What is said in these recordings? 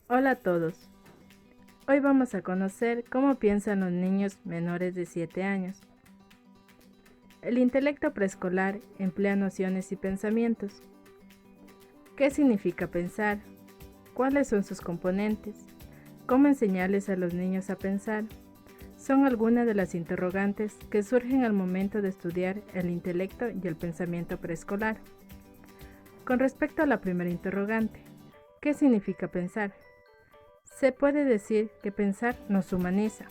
Hola a todos. Hoy vamos a conocer cómo piensan los niños menores de 7 años. El intelecto preescolar emplea nociones y pensamientos. ¿Qué significa pensar? ¿Cuáles son sus componentes? ¿Cómo enseñarles a los niños a pensar? Son algunas de las interrogantes que surgen al momento de estudiar el intelecto y el pensamiento preescolar. Con respecto a la primera interrogante, ¿qué significa pensar? Se puede decir que pensar nos humaniza,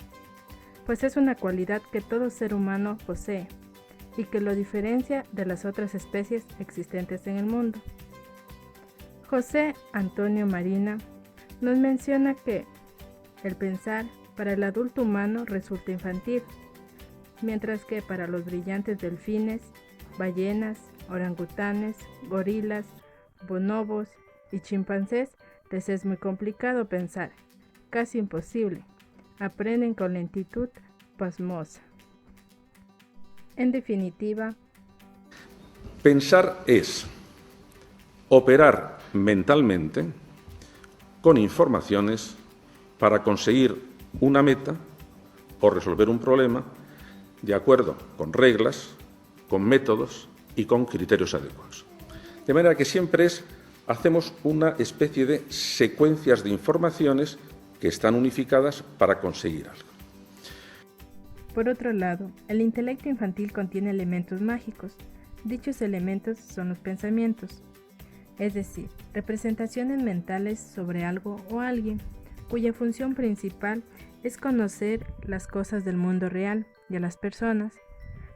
pues es una cualidad que todo ser humano posee y que lo diferencia de las otras especies existentes en el mundo. José Antonio Marina nos menciona que el pensar para el adulto humano resulta infantil, mientras que para los brillantes delfines, ballenas, orangutanes, gorilas, bonobos y chimpancés les es muy complicado pensar, casi imposible. Aprenden con lentitud pasmosa. En definitiva, pensar es operar mentalmente con informaciones para conseguir una meta o resolver un problema de acuerdo con reglas, con métodos y con criterios adecuados. De manera que siempre hacemos una especie de secuencias de informaciones que están unificadas para conseguir algo. Por otro lado, el intelecto infantil contiene elementos mágicos. Dichos elementos son los pensamientos, es decir, representaciones mentales sobre algo o alguien, cuya función principal es conocer las cosas del mundo real y a las personas.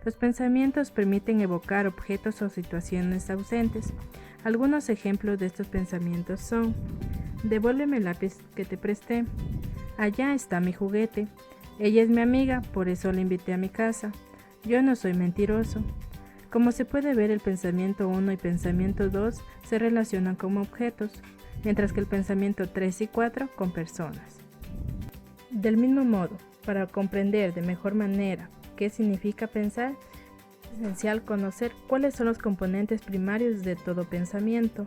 Los pensamientos permiten evocar objetos o situaciones ausentes. Algunos ejemplos de estos pensamientos son: devuélveme el lápiz que te presté. Allá está mi juguete. Ella es mi amiga, por eso la invité a mi casa. Yo no soy mentiroso. Como se puede ver, el pensamiento 1 y pensamiento 2 se relacionan como objetos, mientras que el pensamiento 3 y 4 con personas. Del mismo modo, para comprender de mejor manera qué significa pensar, es esencial conocer cuáles son los componentes primarios de todo pensamiento.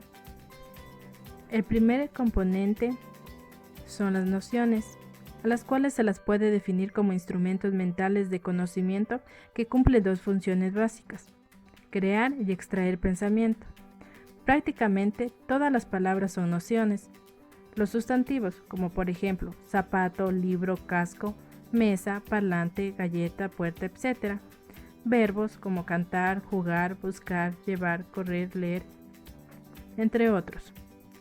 El primer componente son las nociones, a las cuales se las puede definir como instrumentos mentales de conocimiento que cumplen dos funciones básicas: crear y extraer pensamiento. Prácticamente todas las palabras son nociones. Los sustantivos, como por ejemplo zapato, libro, casco, mesa, parlante, galleta, puerta, etc. Verbos como cantar, jugar, buscar, llevar, correr, leer, entre otros.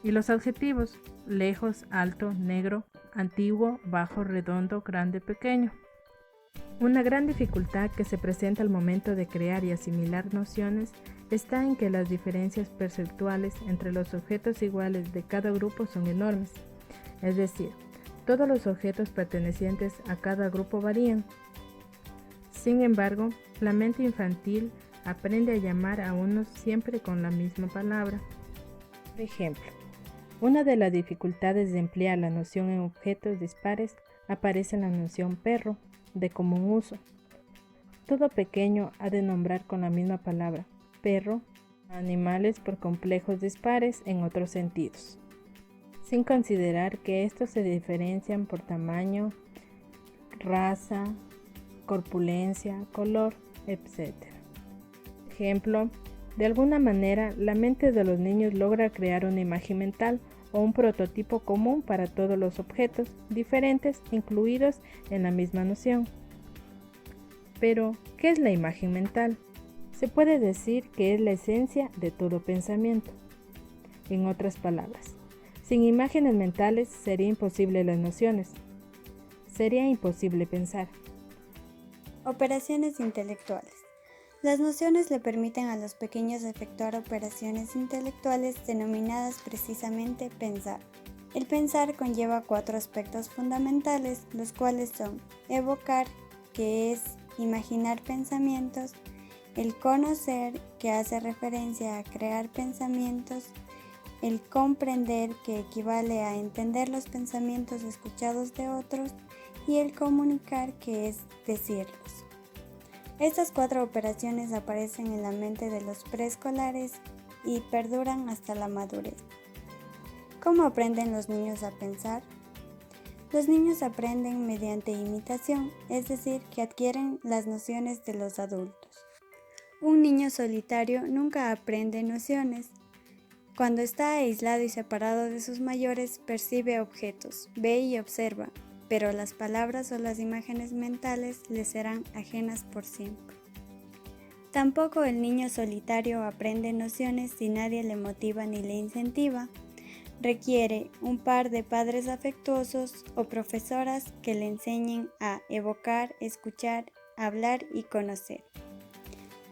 Y los adjetivos: lejos, alto, negro, antiguo, bajo, redondo, grande, pequeño. Una gran dificultad que se presenta al momento de crear y asimilar nociones está en que las diferencias perceptuales entre los objetos iguales de cada grupo son enormes. Es decir, todos los objetos pertenecientes a cada grupo varían. Sin embargo, la mente infantil aprende a llamar a unos siempre con la misma palabra. Por ejemplo, una de las dificultades de emplear la noción en objetos dispares aparece en la noción perro, de común uso. Todo pequeño ha de nombrar con la misma palabra, perro, a animales por complejos dispares en otros sentidos, sin considerar que estos se diferencian por tamaño, raza, corpulencia, color, etc. Ejemplo, de alguna manera, la mente de los niños logra crear una imagen mental o un prototipo común para todos los objetos diferentes incluidos en la misma noción. Pero, ¿qué es la imagen mental? Se puede decir que es la esencia de todo pensamiento. En otras palabras, sin imágenes mentales sería imposible las nociones. Sería imposible pensar. Operaciones intelectuales. Las nociones le permiten a los pequeños efectuar operaciones intelectuales denominadas precisamente pensar. El pensar conlleva 4 aspectos fundamentales, los cuales son evocar, que es imaginar pensamientos; el conocer, que hace referencia a crear pensamientos; el comprender, que equivale a entender los pensamientos escuchados de otros; y el comunicar, que es decirlos. Estas 4 operaciones aparecen en la mente de los preescolares y perduran hasta la madurez. ¿Cómo aprenden los niños a pensar? Los niños aprenden mediante imitación, es decir, que adquieren las nociones de los adultos. Un niño solitario nunca aprende nociones. Cuando está aislado y separado de sus mayores, percibe objetos, ve y observa, pero las palabras o las imágenes mentales le serán ajenas por siempre. Tampoco el niño solitario aprende nociones si nadie le motiva ni le incentiva. Requiere un par de padres afectuosos o profesoras que le enseñen a evocar, escuchar, hablar y conocer.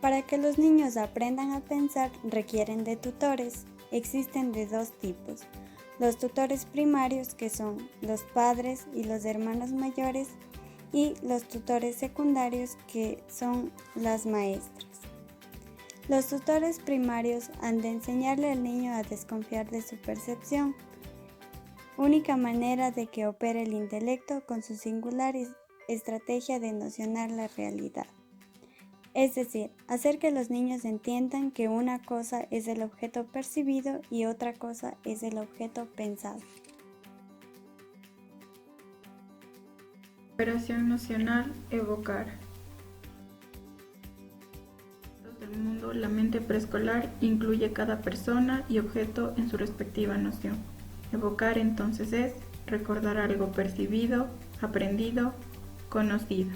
Para que los niños aprendan a pensar requieren de tutores. Existen de dos tipos: los tutores primarios, que son los padres y los hermanos mayores, y los tutores secundarios, que son las maestras. Los tutores primarios han de enseñarle al niño a desconfiar de su percepción, única manera de que opere el intelecto con su singular estrategia de nocionar la realidad. Es decir, hacer que los niños entiendan que una cosa es el objeto percibido y otra cosa es el objeto pensado. Operación nocional, evocar. Del mundo, la mente preescolar incluye cada persona y objeto en su respectiva noción. Evocar entonces es recordar algo percibido, aprendido, conocido.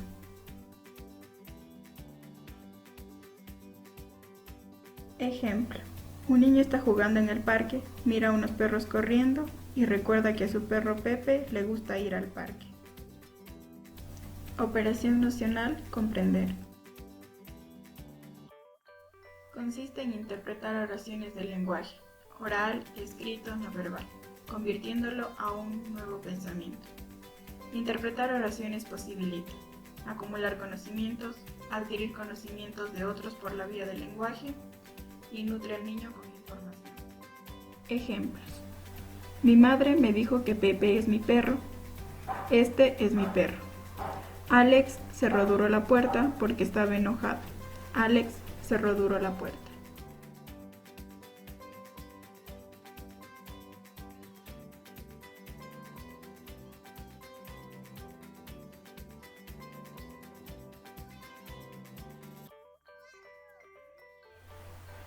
Ejemplo: un niño está jugando en el parque, mira a unos perros corriendo y recuerda que a su perro Pepe le gusta ir al parque. Operación nocional, comprender. Consiste en interpretar oraciones del lenguaje, oral, escrito, no verbal, convirtiéndolo a un nuevo pensamiento. Interpretar oraciones posibilita acumular conocimientos, adquirir conocimientos de otros por la vía del lenguaje y nutre al niño con información. Ejemplos: mi madre me dijo que Pepe es mi perro. Este es mi perro. Alex cerró duro la puerta porque estaba enojado. Alex cerró duro la puerta.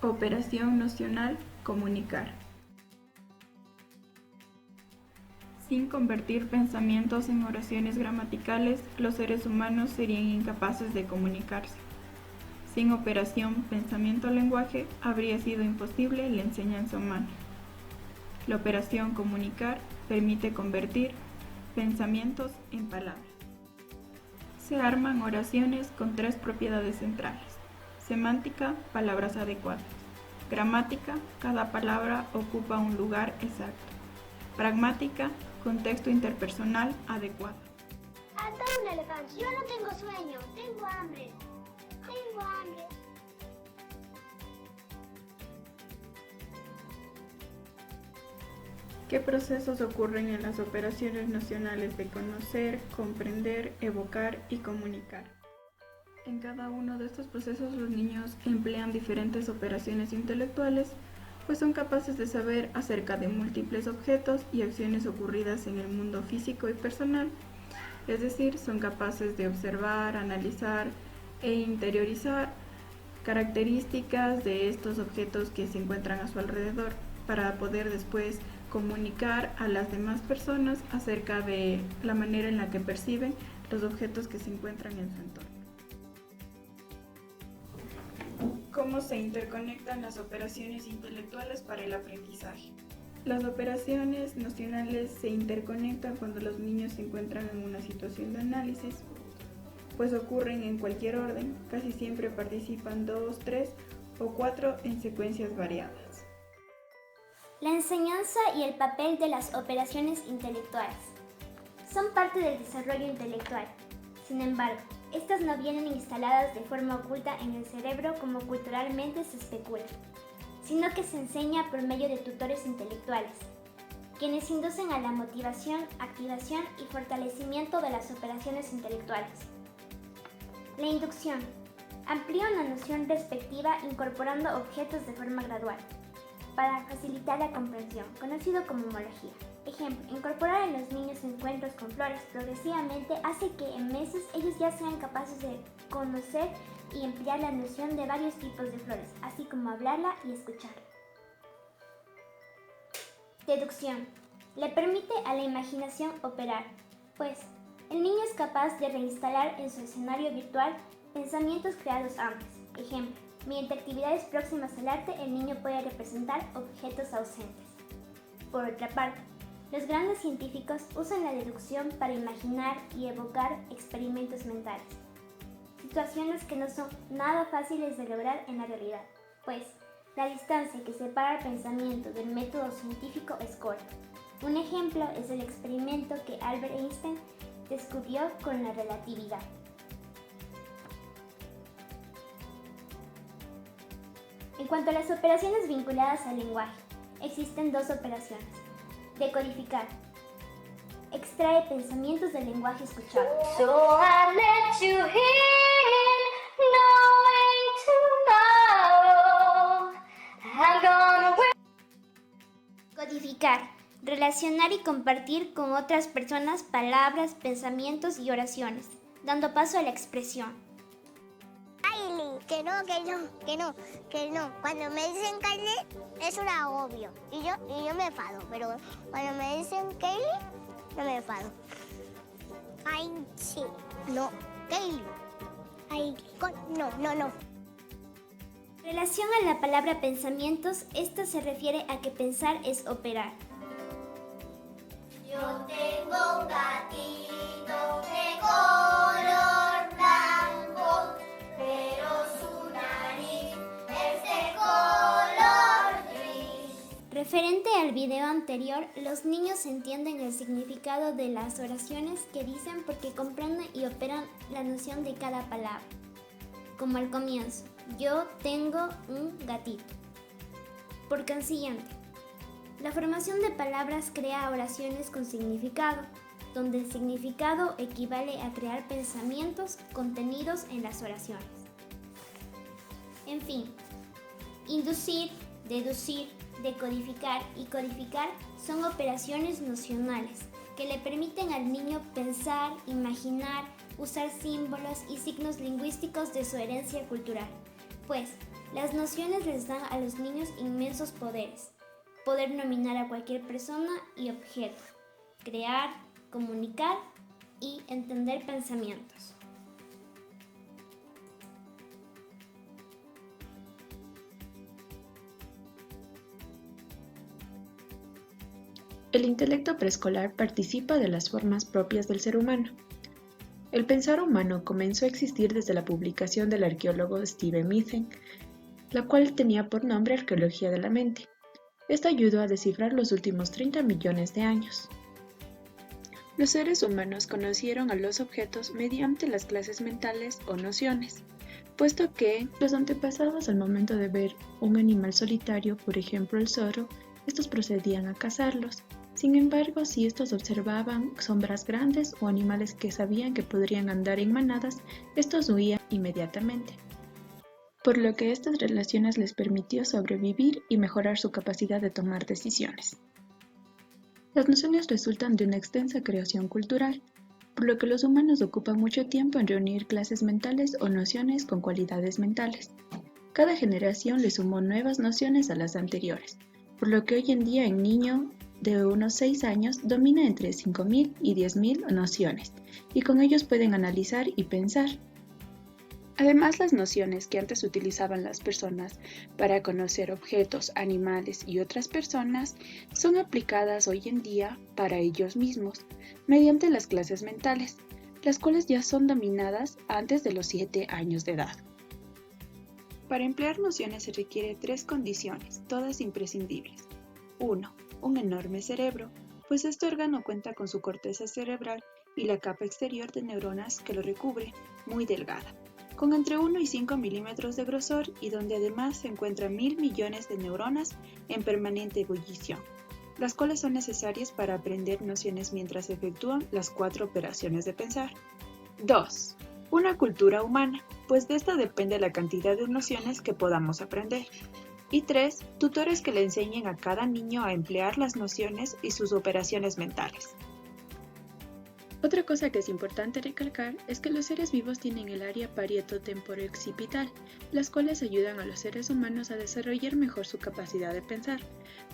Operación nocional, comunicar. Sin convertir pensamientos en oraciones gramaticales, los seres humanos serían incapaces de comunicarse. Sin operación pensamiento-lenguaje, habría sido imposible la enseñanza humana. La operación comunicar permite convertir pensamientos en palabras. Se arman oraciones con tres propiedades centrales: semántica, palabras adecuadas; gramática, cada palabra ocupa un lugar exacto; pragmática, contexto interpersonal adecuado. Ata un elefante. Yo no tengo sueño, tengo hambre. Tengo hambre. ¿Qué procesos ocurren en las operaciones nocionales de conocer, comprender, evocar y comunicar? En cada uno de estos procesos los niños emplean diferentes operaciones intelectuales, pues son capaces de saber acerca de múltiples objetos y acciones ocurridas en el mundo físico y personal, es decir, son capaces de observar, analizar e interiorizar características de estos objetos que se encuentran a su alrededor, para poder después comunicar a las demás personas acerca de la manera en la que perciben los objetos que se encuentran en su entorno. ¿Cómo se interconectan las operaciones intelectuales para el aprendizaje? Las operaciones nocionales se interconectan cuando los niños se encuentran en una situación de análisis, pues ocurren en cualquier orden, casi siempre participan 2, 3 o 4 en secuencias variadas. La enseñanza y el papel de las operaciones intelectuales son parte del desarrollo intelectual. Sin embargo, estas no vienen instaladas de forma oculta en el cerebro como culturalmente se especula, sino que se enseña por medio de tutores intelectuales, quienes inducen a la motivación, activación y fortalecimiento de las operaciones intelectuales. La inducción amplía una noción respectiva incorporando objetos de forma gradual. para facilitar la comprensión, conocido como homología. Ejemplo, incorporar en los niños encuentros con flores progresivamente hace que en meses ellos ya sean capaces de conocer y emplear la noción de varios tipos de flores, así como hablarla y escucharla. Deducción. Le permite a la imaginación operar, pues el niño es capaz de reinstalar en su escenario virtual pensamientos creados antes. Ejemplo, mediante actividades próximas al arte, el niño puede representar objetos ausentes. Por otra parte, los grandes científicos usan la deducción para imaginar y evocar experimentos mentales, situaciones que no son nada fáciles de lograr en la realidad, pues la distancia que separa el pensamiento del método científico es corta. Un ejemplo es el experimento que Albert Einstein descubrió con la relatividad. En cuanto a las operaciones vinculadas al lenguaje, existen dos operaciones. Decodificar. Extrae pensamientos del lenguaje escuchado. So I let you in, knowing tomorrow I'm gonna win. Codificar. Relacionar y compartir con otras personas palabras, pensamientos y oraciones, dando paso a la expresión. Kylie, que no. Cuando me dicen Kylie es un agobio y yo me enfado, pero cuando me dicen Kylie no me enfado. Ay, sí, no, Kylie. Ay, no. Relación a la palabra pensamientos, esta se refiere a que pensar es operar. Yo tengo un gatito de color blanco, pero su nariz es de color gris. Referente al video anterior, los niños entienden el significado de las oraciones que dicen porque comprenden y operan la noción de cada palabra. Como al comienzo, yo tengo un gatito. Por consiguiente, la formación de palabras crea oraciones con significado, donde el significado equivale a crear pensamientos contenidos en las oraciones. En fin, inducir, deducir, decodificar y codificar son operaciones nocionales que le permiten al niño pensar, imaginar, usar símbolos y signos lingüísticos de su herencia cultural, pues las nociones les dan a los niños inmensos poderes. Poder nominar a cualquier persona y objeto, crear, comunicar y entender pensamientos. El intelecto preescolar participa de las formas propias del ser humano. El pensar humano comenzó a existir desde la publicación del arqueólogo Stephen Metheny, la cual tenía por nombre Arqueología de la Mente. Esto ayudó a descifrar los últimos 30 millones de años. Los seres humanos conocieron a los objetos mediante las clases mentales o nociones, puesto que los antepasados al momento de ver un animal solitario, por ejemplo el zorro, estos procedían a cazarlos. Sin embargo, si estos observaban sombras grandes o animales que sabían que podrían andar en manadas, estos huían inmediatamente, por lo que estas relaciones les permitió sobrevivir y mejorar su capacidad de tomar decisiones. Las nociones resultan de una extensa creación cultural, por lo que los humanos ocupan mucho tiempo en reunir clases mentales o nociones con cualidades mentales. Cada generación le sumó nuevas nociones a las anteriores, por lo que hoy en día un niño de unos 6 años domina entre 5.000 y 10.000 nociones, y con ellos pueden analizar y pensar. Además, las nociones que antes utilizaban las personas para conocer objetos, animales y otras personas son aplicadas hoy en día para ellos mismos mediante las clases mentales, las cuales ya son dominadas antes de los 7 años de edad. Para emplear nociones se requiere 3 condiciones, todas imprescindibles. 1. Un enorme cerebro, pues este órgano cuenta con su corteza cerebral y la capa exterior de neuronas que lo recubre, muy delgada, con entre 1 y 5 milímetros de grosor y donde además se encuentran 1.000 millones de neuronas en permanente ebullición, las cuales son necesarias para aprender nociones mientras se efectúan las 4 operaciones de pensar. 2. Una cultura humana, pues de esta depende la cantidad de nociones que podamos aprender. Y 3. Tutores que le enseñen a cada niño a emplear las nociones y sus operaciones mentales. Otra cosa que es importante recalcar es que los seres vivos tienen el área parieto-temporo-occipital, las cuales ayudan a los seres humanos a desarrollar mejor su capacidad de pensar,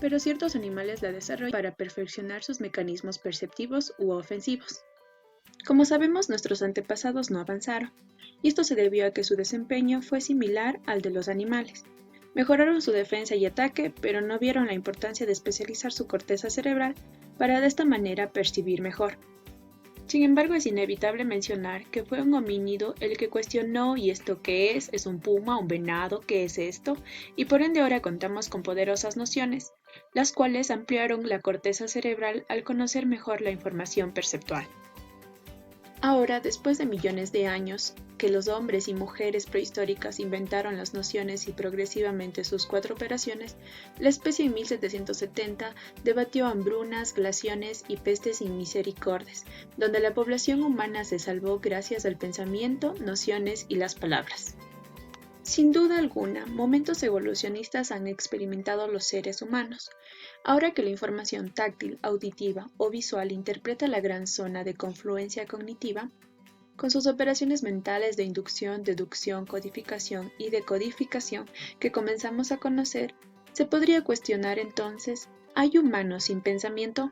pero ciertos animales la desarrollan para perfeccionar sus mecanismos perceptivos u ofensivos. Como sabemos, nuestros antepasados no avanzaron, y esto se debió a que su desempeño fue similar al de los animales. Mejoraron su defensa y ataque, pero no vieron la importancia de especializar su corteza cerebral para de esta manera percibir mejor. Sin embargo, es inevitable mencionar que fue un homínido el que cuestionó ¿y esto qué es? ¿Es un puma? ¿Un venado? ¿Qué es esto? Y por ende ahora contamos con poderosas nociones, las cuales ampliaron la corteza cerebral al conocer mejor la información perceptual. Ahora, después de millones de años, que los hombres y mujeres prehistóricas inventaron las nociones y progresivamente sus 4 operaciones, la especie en 1770 debatió hambrunas, glaciones y pestes sin misericordias, donde la población humana se salvó gracias al pensamiento, nociones y las palabras. Sin duda alguna, momentos evolucionistas han experimentado los seres humanos. Ahora que la información táctil, auditiva o visual interpreta la gran zona de confluencia cognitiva, con sus operaciones mentales de inducción, deducción, codificación y decodificación que comenzamos a conocer, se podría cuestionar entonces, ¿hay humanos sin pensamiento?